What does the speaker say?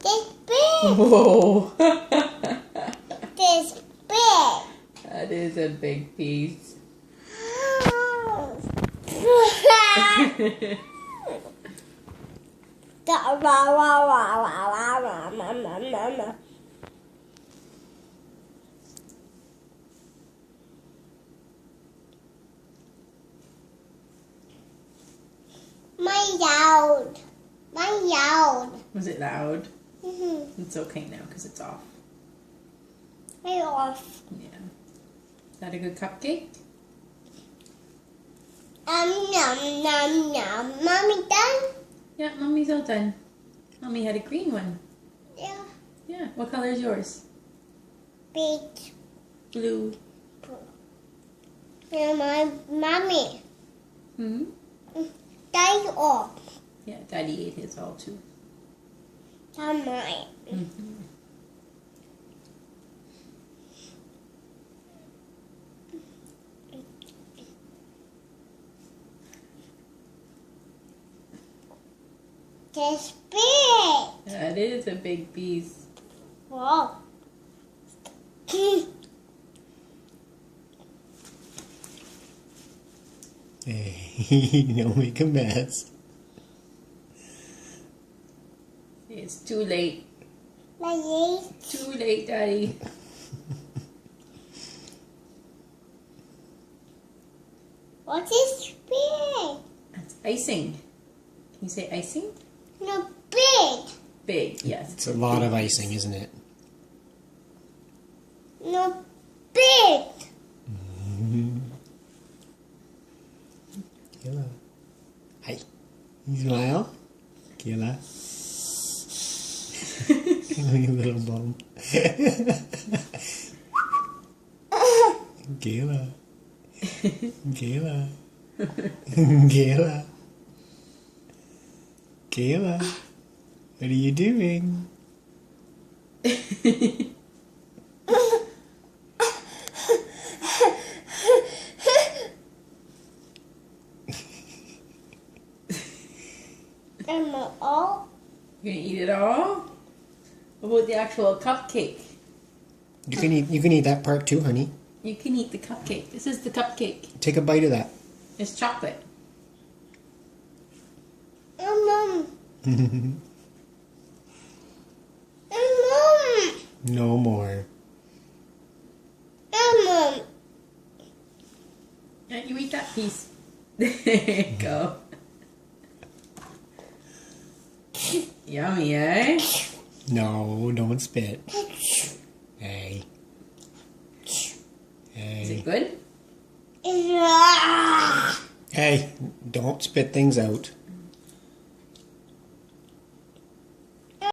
This big. Whoa. This big. That is a big piece. My loud. Was it loud? Mm-hmm. It's okay now because it's off. My off. Yeah. Is that a good cupcake? Nom, nom, nom. Mommy done? Yeah, Mommy's all done. Mommy had a green one. Yeah. Yeah. What color is yours? Big. Blue. Yeah, my mommy. Hmm? Daddy off. Yeah, Daddy ate his all too. That's mine. Mm-hmm. This big. That is a big piece. Whoa. Hey, don't make a mess. It's too late. My legs. Too late, Daddy. What is big? That's icing. Can you say icing? No, big. Big, yes. It's a lot of icing, isn't it? No, big. Kayla. Hi. You smile? Kayla. You little bum. Kayla. Kayla. Kayla. Kayla. What are you doing? And all. You're gonna eat it all? What about the actual cupcake? You can eat that part too, honey. You can eat the cupcake. This is the cupcake. Take a bite of that. It's chocolate. Mom. Mom. No more. Mom. Yeah, you eat that piece. There you go. Yummy, eh? No, don't spit. Hey. Is Hey. it good? Yeah. Hey, don't spit things out.